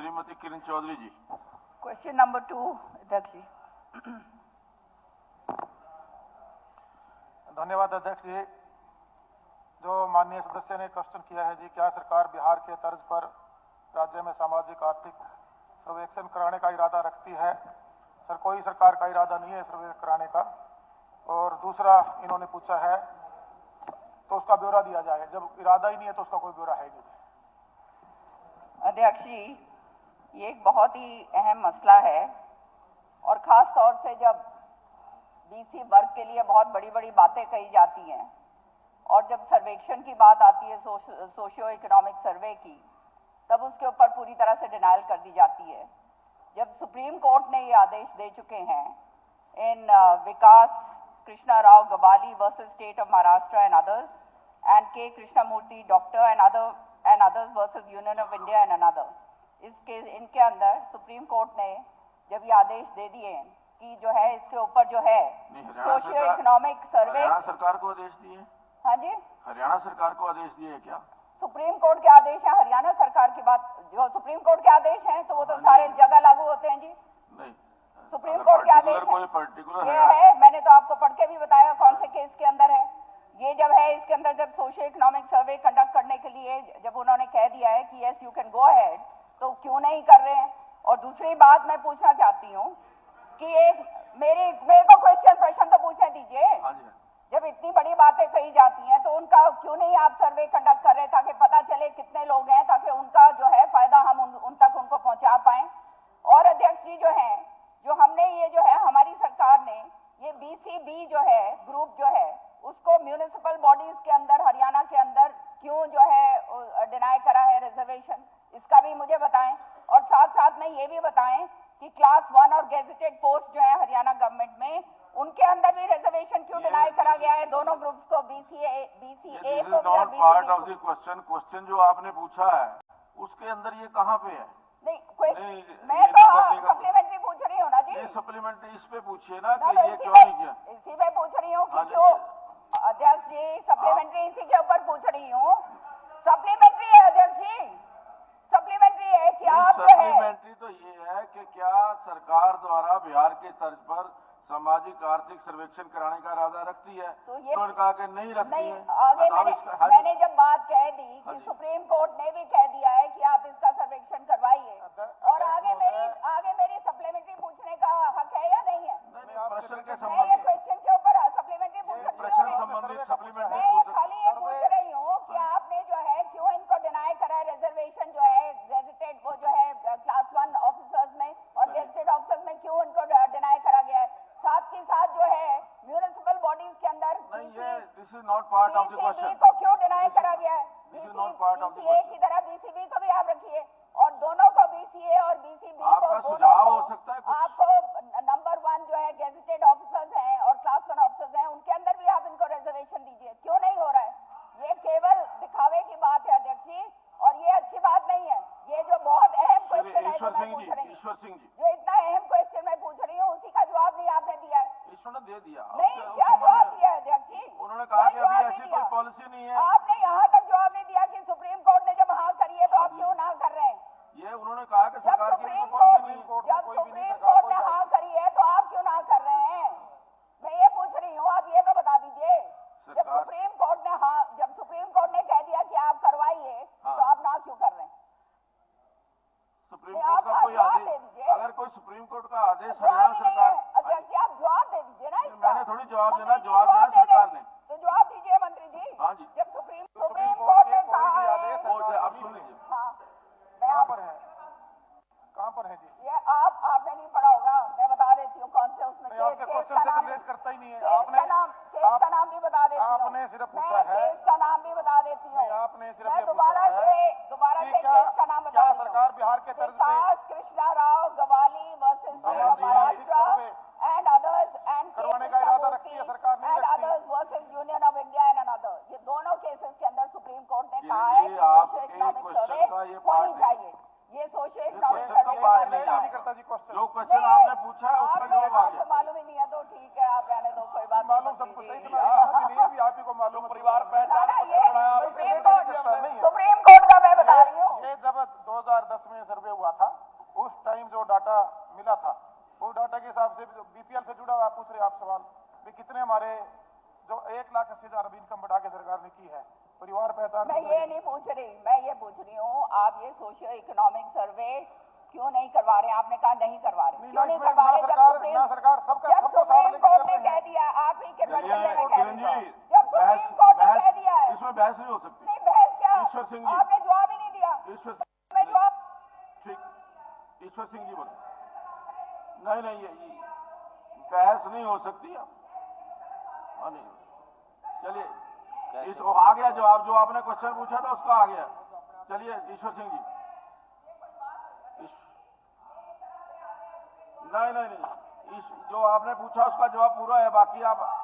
श्रीमती किरण चौधरी जी। Question number 2 अध्यक्ष जी। धन्यवाद अध्यक्ष जी। जो माननीय सदस्य ने क्वेश्चन किया है जी, क्या सरकार बिहार के तर्ज पर राज्य में सामाजिक आर्थिक सर्वेक्षण कराने का इरादा रखती है? सर, कोई सरकार का इरादा नहीं है सर्वे कराने का। और दूसरा इन्होंने पूछा है तो उसका ब्यौरा दिया जाए। जब इरादा ही नहीं है तो उसका कोई ब्यौरा है नहीं। अध्यक्ष जी, ये एक बहुत ही अहम मसला है और खास तौर से जब बीसी वर्ग के लिए बहुत बड़ी बड़ी बातें कही जाती हैं और जब सर्वेक्षण की बात आती है, सोशियो इकोनॉमिक सर्वे की, तब उसके ऊपर पूरी तरह से डिनायल कर दी जाती है। जब सुप्रीम कोर्ट ने ये आदेश दे चुके हैं इन Vikas Krishna Rao Gawali versus state of Maharashtra and others and K Krishnamurthy doctor and others versus union of India and another, इनके अंदर सुप्रीम कोर्ट ने जब ये आदेश दे दिए कि जो है इसके ऊपर जो है सोशियो इकोनॉमिक सर्वे, हरियाणा सरकार को आदेश दिए। हाँ जी, हरियाणा सरकार को आदेश दिए क्या? सुप्रीम कोर्ट के आदेश है। हरियाणा सरकार की बात, जो सुप्रीम कोर्ट के आदेश हैं तो वो तो सारे जगह लागू होते हैं जी। नहीं, सुप्रीम कोर्ट के आदेश कोई पर्टिकुलर ये है, मैंने तो आपको पढ़ के भी बताया कौन से केस के अंदर है ये। जब है इसके अंदर जब सोशियो इकोनॉमिक सर्वे कंडक्ट करने के लिए जब उन्होंने कह दिया है कि yes you can go ahead, तो क्यों नहीं कर रहे हैं? और दूसरी बात मैं पूछना चाहती हूँ कि एक मेरे को प्रश्न तो पूछने दीजिए। जब इतनी बड़ी बातें कही जाती हैं तो उनका क्यों नहीं आप सर्वे कंडक्ट कर रहे ताकि पता चले कितने लोग हैं, ताकि उनका जो है फायदा हम उन तक उनको पहुंचा पाएं। और अध्यक्ष जी, जो है जो हमने ये जो है हमारी सरकार ने ये बीसीबी जो है ग्रुप जो है उसको म्यूनिसिपल बॉडीज के अंदर हरियाणा के अंदर क्यों जो है डिनाई करा है रिजर्वेशन, इसका भी मुझे बताएं। और साथ साथ में ये भी बताएं कि क्लास 1 और गेजेटेड पोस्ट जो है हरियाणा गवर्नमेंट में, उनके अंदर भी रिजर्वेशन क्यों डिनाई करा गया है दोनों ग्रुप्स को, बीसीए को भी और पार्ट ऑफ द क्वेश्चन जो आपने पूछा है उसके अंदर ये कहाँ पे है? नहीं, मैं तो सप्लीमेंट्री पूछ रही हूँ ना जी। सप्लीमेंट्री इस पे पूछिए ना कि तो ये क्यों नहीं किया। इसी पे पूछ रही हूँ कि क्यों अध्यक्ष जी, सप्लीमेंट्री इसी के ऊपर पूछ रही हूँ। सप्लीमेंट्री है अध्यक्ष जी, सप्लीमेंट्री है कि आप जो है सप्लीमेंट्री तो ये है कि क्या सरकार द्वारा बिहार के तर्ज पर सामाजिक आर्थिक सर्वेक्षण कराने का इरादा रखती है? तो ये कहा कि नहीं रखती नहीं, है। आगे मैंने जब बात कह दी कि सुप्रीम कोर्ट ने भी कह दिया है कि आप इसका सर्वेक्षण करवाइए, और आगे मेरी सप्लीमेंट्री पूछने का हक है या नहीं है? प्रश्न के मैं ये क्वेश्चन के ऊपर सप्लीमेंट्री पूछ सकती प्रश्न हूँ। संबंधित सप्लीमेंट्री मैं खाली ये पूछ रही हूँ कि आपने जो है क्यों इनको डिनाई करा है रिजर्वेशन जो है गेजेटेड वो जो है क्लास 1 ऑफिसर्स में और गेजेटेड ऑफिसर्स में क्यों इनको डिनाई करा गया है? साथ के साथ जो है म्यूनिसिपल बॉडीज के अंदर this is not part of the question को क्यों डिनाई करा गया है? बीसीए की तरह बीसीबी को भी आप रखिए और दोनों को बीसीए और बीसीबी को सुझाव हो सकता है कुछ? आपको नंबर 1 जो है गेजेटेड ऑफिसर्स हैं और क्लास 1 ऑफिसर्स हैं, उनके अंदर भी आप इनको रिजर्वेशन दीजिए। क्यों नहीं हो रहा है? ये केवल दिखावे की बात है अध्यक्ष जी, और ये अच्छी बात नहीं है। ये जो बहुत अहम क्वेश्चन है जो मैं पूछ रही हूँ, जो इतना अहम क्वेश्चन मैं पूछ रही हूँ, उसी का जवाब नहीं आपने दिया है। ईश्वर ने दे दिया। नहीं, क्या जवाब दिया है अध्यक्ष जी? उन्होंने कहा कि अभी ऐसी कोई पॉलिसी नहीं है। आपने यहाँ तक जवाब नहीं दिया कि सुप्रीम कोर्ट ने जब हाँ करी है तो आप क्यों ना कर रहे हैं? ये उन्होंने कहा कि सरकार की सुप्रीम कोर्ट ने हाँ करी है तो आप क्यों ना कर रहे हैं? मैं ये पूछ रही हूँ, आप ये तो बता दीजिए। जब सुप्रीम कोर्ट ने कह दिया कि आप करवाइए तो आप ना क्यों कर रहे हैं? सुप्रीम कोर्ट का कोई आदेश, अगर कोई सुप्रीम कोर्ट का आदेश हरियाणा सरकार, अध्यक्ष जी आप जवाब दे दीजिए ना इसका। मैंने थोड़ी जवाब देना सरकार ने। तो जवाब दीजिए मंत्री जी। हाँ जी। जब सुप्रीम कोर्ट ने कहा है, आप सुन लीजिए। हाँ, कहाँ पर है जी? ये आपने नहीं पढ़ा होगा, मैं बता देती हूँ कौन से उसमें आपके क्वेश्चन से रिलेट करता ही नहीं है। आपने केस का नाम भी बता देती हूँ। आपने सिर्फ पूछा है, केस का नाम भी बता देती हूँ। आपने सिर्फ मैं दोबारा से केस का नाम बता क्या रही हूँ। सरकार बिहार के तर्ज पे Vikas Krishna Rao Gawali versus Maharashtra and others end करवाने का इरादा रखती है सरकार? नहीं एंड रखती। Others versus union of India and another, ये दोनों केसेस के अंदर सुप्रीम कोर्ट ने कहा है कि सोशियो इकोनॉमिक सर्वे होनी चाहिए। ये सोशियो इकोनॉमिक सर्वे नहीं करता जी क्वेश्चन। जो क्वेश्चन आपने पूछा है उसका जवाब आ गया। मालूम ही नहीं है तो ठीक है, आप रहने दो, कोई बात मालूम सबको सही नहीं भी आप ही को मालूम। परिवार पहचान सुप्रीम कोर्ट का मैं बता रही हूँ। ये जब 2010 में सर्वे हुआ था, उस टाइम जो डाटा मिला था उस डाटा के हिसाब से बीपीएल से जुड़ा हुआ पूछ रहे आप सवाल भी कितने हमारे जो 1,80,000 अभी इनकम बढ़ा के सरकार ने की है परिवार पहचान। मैं ये नहीं पूछ रही, मैं ये पूछ रही हूँ आप ये सोशियो इकोनॉमिक सर्वे क्यों नहीं करवा रहे? आपने कहा नहीं करवा रहे, क्यों नहीं करवा रहे? जब सुप्रीम कोर्ट ने कह दिया, आप ही के मसले में कह दिया, जब सुप्रीम कोर्ट ने कह दिया है, इसमें बहस नहीं हो सकती। नहीं बहस क्या, ईश्वर सिंह जी, आपने जवाब ही नहीं दिया। ईश्वर मैं जवाब ठीक, ईश्वर सिंह जी बोलो। नहीं ये बहस नहीं हो सकती। हाँ नहीं, चलिए इस आ गया जवाब, जो आपने क्वेश्चन पूछा था उसका आ गया। चलिए ईश्वर सिंह जी। नहीं जो आपने पूछा उसका जवाब पूरा है, बाकी आप